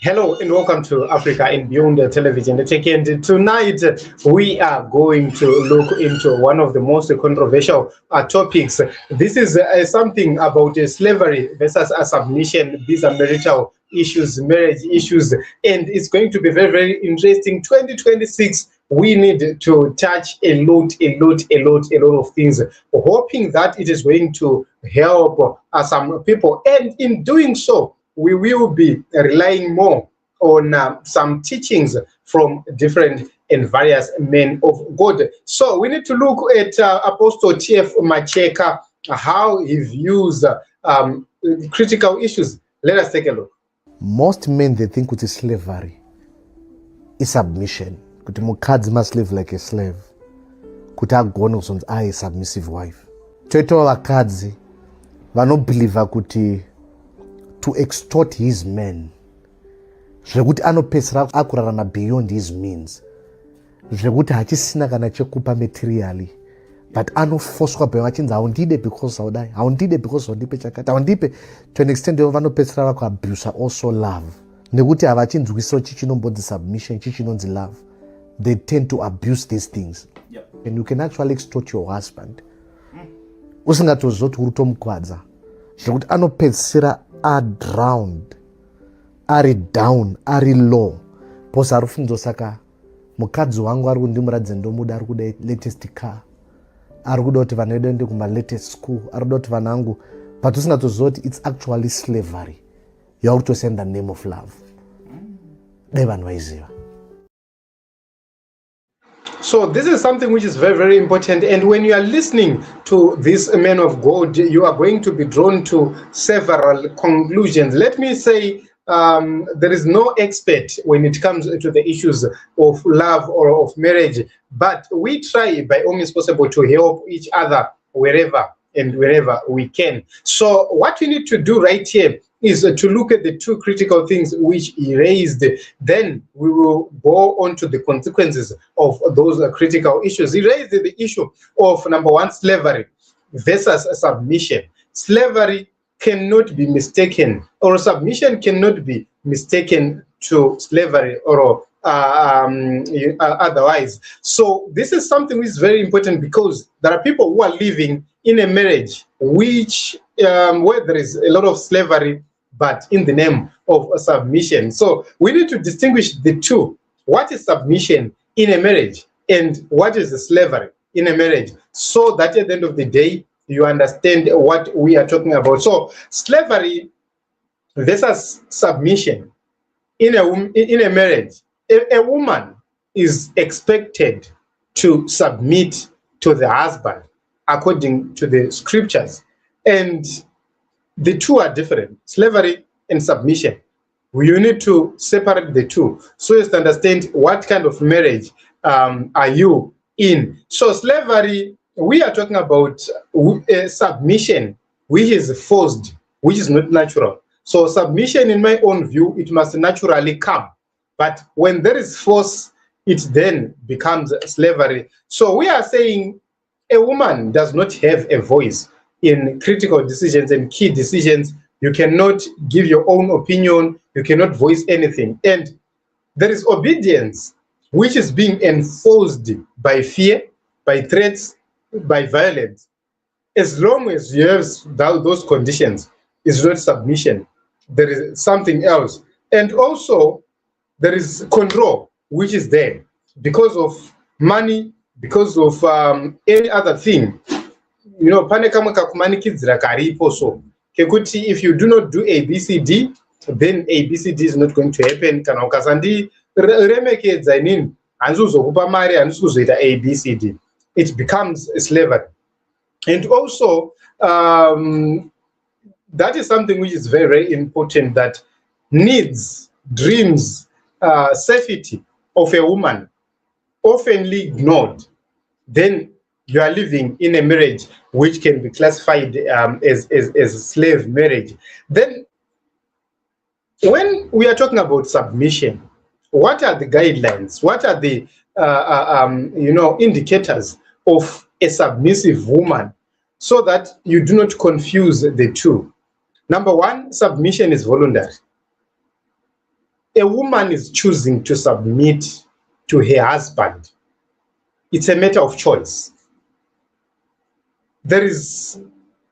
Hello and welcome to Africa and Beyond the Television. And tonight we are going to look into one of the most controversial topics. This is something about slavery versus submission. These are marital issues, marriage issues, and it's going to be very, very interesting. 2026. We need to touch a lot of things, hoping that it is going to help some people. And in doing so, we will be relying more on some teachings from different and various men of God. So we need to look at Apostle T.F. Macheka, how he views critical issues. Let us take a look. Most men, they think it is slavery is submission. Kuti mukadzi must live like a slave. Kuti agone kusonzi a submissive wife. Toitawo vakadzi vanobhilivha kuti to extort his men, zvekuti anopedzisira akurarama beyond his means, zvekuti hachisina kana chekupa materially, but anofoswa by vachinzi haundide because haudai, haundide because haundipe chakati, haundipe. To an extent vanopedzisira vakuabuse also love, nekuti havachinzwisiwo chichinombonzi submission, chichinonzi love. They tend to abuse these things. Yep. And you can actually extort your husband usingatozoti uri kutomukwadza, zvekuti anopedzisira drowned, ari down, ari low, because ari kufunga saka mukadzi wangu ari kundimuradza ndomuda, ari kuda latest car, ari kuda kuti vana vedu ende kuma latest school, ari kuda kuti vana vangu, but usingatozoti it's actually slavery. You have to send the name of love. Dai vanhu vaiziva. So this is something which is very, very important. And when you are listening to this man of God, you are going to be drawn to several conclusions. Let me say, there is no expert when it comes to the issues of love or of marriage, but we try by all means possible to help each other wherever and wherever we can. So what we need to do right here is to look at the two critical things which he raised. Then we will go on to the consequences of those critical issues. He raised the issue of, number one, slavery versus submission. Slavery cannot be mistaken, or submission cannot be mistaken to slavery or otherwise. So this is something which is very important, because there are people who are living in a marriage which where there is a lot of slavery, but in the name of submission. So we need to distinguish the two. What is submission in a marriage and what is the slavery in a marriage, so that at the end of the day, you understand what we are talking about. So slavery versus submission in a marriage. A woman is expected to submit to the husband according to the scriptures. And the two are different, slavery and submission. You need to separate the two so as to understand what kind of marriage are you in. So slavery, we are talking about submission, which is forced, which is not natural. So submission, in my own view, it must naturally come. But when there is force, it then becomes slavery. So we are saying a woman does not have a voice in critical decisions and key decisions. You cannot give your own opinion. You cannot voice anything. And there is obedience, which is being enforced by fear, by threats, by violence. As long as you have those conditions, it's not submission. There is something else. And also, there is control, which is there because of money, because of any other thing. You know, pane kamwe kakumanikidzira karipo. So kekuti if you do not do ABCD, then ABCD is not going to happen. Kana ukasandi remekedza inini handizokupa mari, handikuzoita ABCD. It becomes slavery. And also, that is something which is very, very important, that needs, dreams, safety of a woman oftenly ignored. Then you are living in a marriage which can be classified as a slave marriage. Then when we are talking about submission, what are the guidelines? What are the indicators of a submissive woman, so that you do not confuse the two? Number one, submission is voluntary. a woman is choosing to submit to her husband, it's a matter of choice. There is,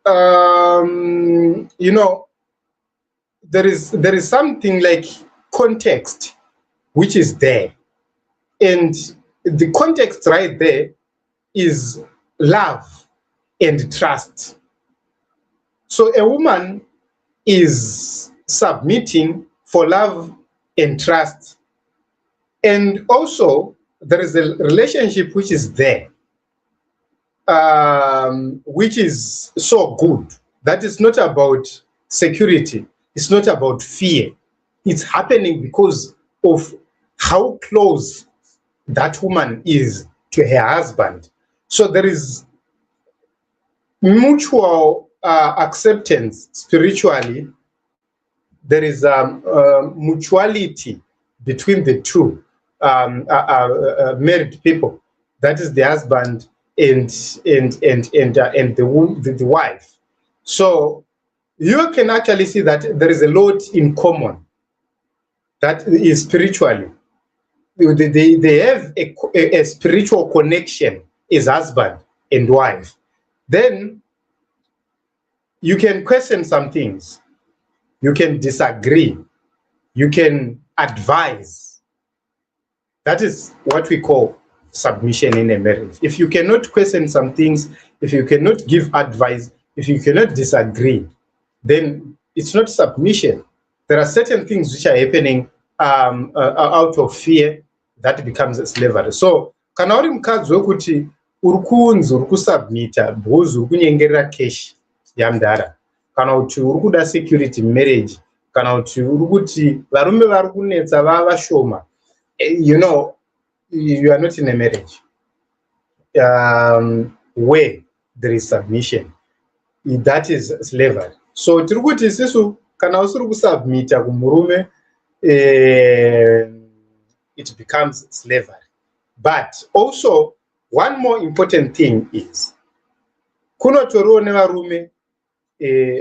you know, there is something like context which is there, and the context right there is love and trust. So a woman is submitting for love and trust, and also there is a relationship which is there, which is so good, that is not about security, it's not about fear. It's happening because of how close that woman is to her husband. So there is mutual acceptance spiritually. There is mutuality between the two married people. That is the husband and the wife. So you can actually see that there is a lot in common. That is spiritually. They have a spiritual connection as husband and wife. Then you can question some things. You can disagree. You can advise. That is what we call submission in a marriage. If you cannot question some things, if you cannot give advice, if you cannot disagree, then it's not submission. There are certain things which are happening out of fear that becomes slavery. So kana uri mukadzi wekuti uri kunzi uri kusubmita because uri kunyengerera cash yamudhara, kana kuti uri kuda security marriage, kana kuti uri kuti varume vari kunetsa vava vashoma, you know, you are not in a marriage where there is submission. That is slavery. So tiri kuti isusu kana usiri kusubmita kumurume, it becomes slavery. But also, one more important thing is, kunotoriwo nevarume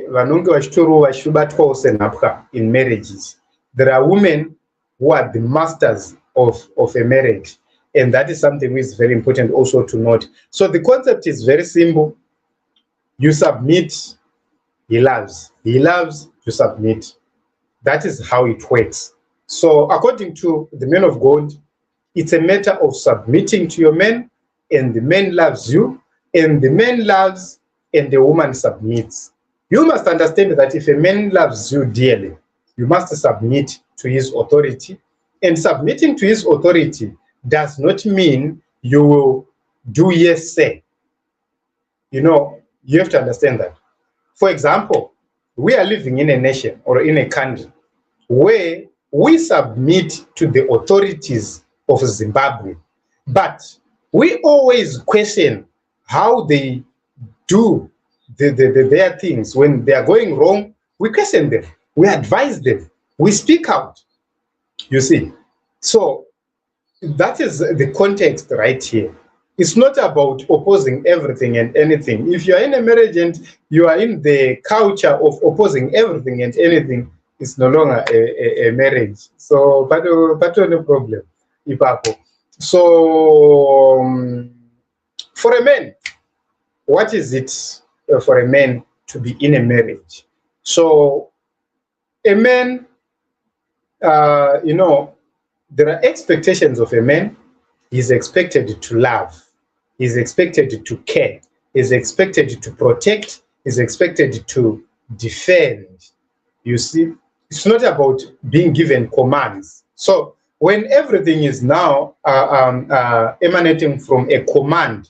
vanonge vachitoriwo vachibatwawo senhapwa in marriages. There are women who are the masters of a marriage, and that is something which is very important also to note. So the concept is very simple. You submit, he loves. He loves, you submit. That is how it works. So according to the men of God, it's a matter of submitting to your man, and the man loves you, and the man loves, and the woman submits. You must understand that if a man loves you dearly, you must submit to his authority. And submitting to his authority does not mean you will do yes, sir. You know, you have to understand that. For example, we are living in a nation or in a country where we submit to the authorities of Zimbabwe, but we always question how they do their things. When they are going wrong, we question them, we advise them, we speak out, you see. So that is the context right here. It's not about opposing everything and anything. If you are in a marriage and you are in the culture of opposing everything and anything, it's no longer a marriage. So, but no problem. So, for a man, what is it for a man to be in a marriage? So, a man, you know, there are expectations of a man. He's expected to love. He's expected to care. He's expected to protect. He's expected to defend. You see, it's not about being given commands. So when everything is now emanating from a command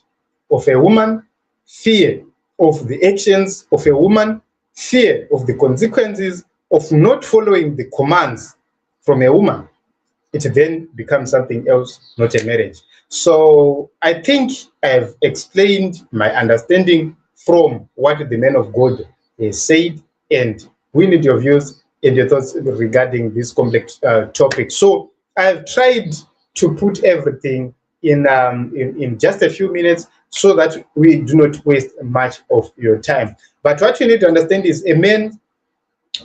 of a woman, fear of the actions of a woman, fear of the consequences of not following the commands from a woman, it then becomes something else, not a marriage. So I think I've explained my understanding from what the man of God has said, and we need your views and your thoughts regarding this complex topic. So I've tried to put everything in just a few minutes so that we do not waste much of your time. But what you need to understand is a man,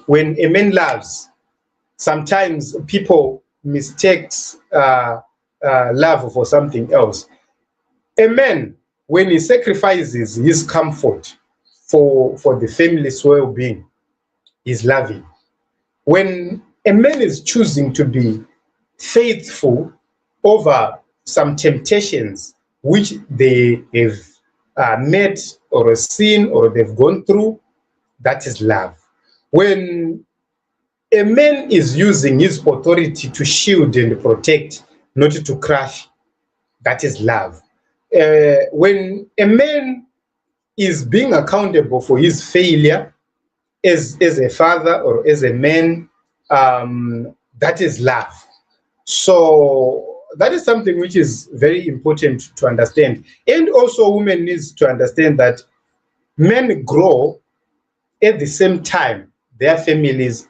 when a man loves, sometimes people mistake love for something else. A man, when he sacrifices his comfort for the family's well-being, is loving. When a man is choosing to be faithful over some temptations which they have met or seen or they've gone through, that is love. When a man is using his authority to shield and protect, not to crush, that is love. When a man is being accountable for his failure as a father or as a man, that is love. So that is something which is very important to understand. And also women needs to understand that men grow at the same time their families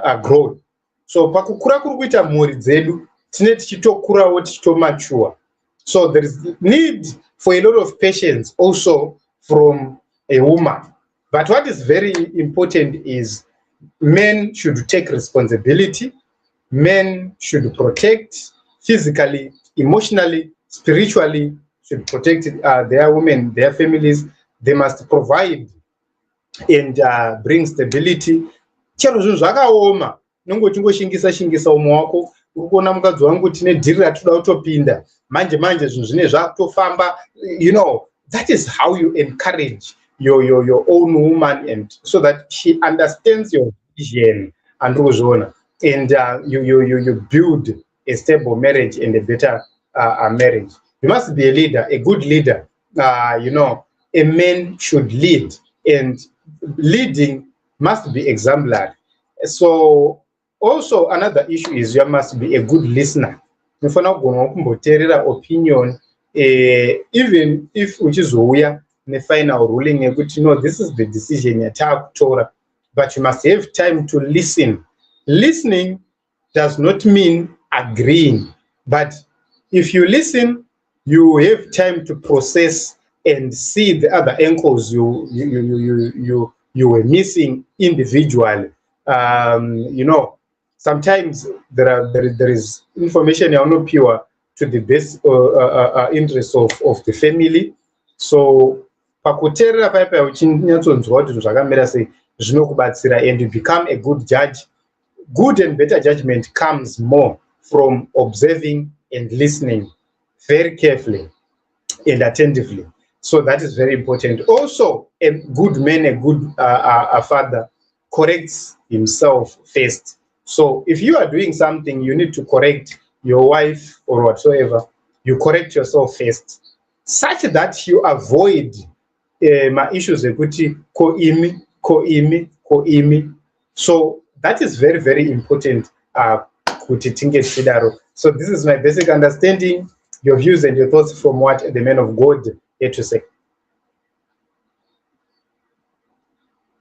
are growing. So pakukura kuri kuita mhuri dzedu tine tichitokurawo tichitomachua. So there is need for a lot of patience also from a woman. But what is very important is men should take responsibility. Men should protect physically, emotionally, spiritually, should protect their women, their families. They must provide and bring stability. Chero zvinhu zvakaoma nongoti ngoshingisa umwe wako uri kuona mukadzi wangu tine dhiri ratoda kutopinda manje zvinhu zvine zvakutofamba, that is how you encourage your own woman, and so that she understands your vision and uzvona, and you build a stable marriage and a better marriage. You must be a leader, a good leader. A man should lead, and leading must be exemplary. So also another issue is you must be a good listener. Unofana kugona kumboteerera opinion, even if uchizouya nefinal ruling yekuti this is the decision yatakutora, but you must have time to listen. Listening does not mean agreeing, but if you listen, you have time to process and see the other angles you were missing individually. Sometimes there is information you're not pure to the best interest of the family. So pakuteerera paipa uchinyatsonzwa kuti zvakamira sei zvinokubatsira, and you become a good judge. Good and better judgment comes more from observing and listening very carefully and attentively. So that is very important. Also, a good man, a good father corrects himself first. So if you are doing something, you need to correct your wife or whatsoever, you correct yourself first, such that you avoid my issues ekuti ko imi. So that is very, very important. Kuti tinge tichidaro. So this is my basic understanding, your views and your thoughts from what the man of God had to say.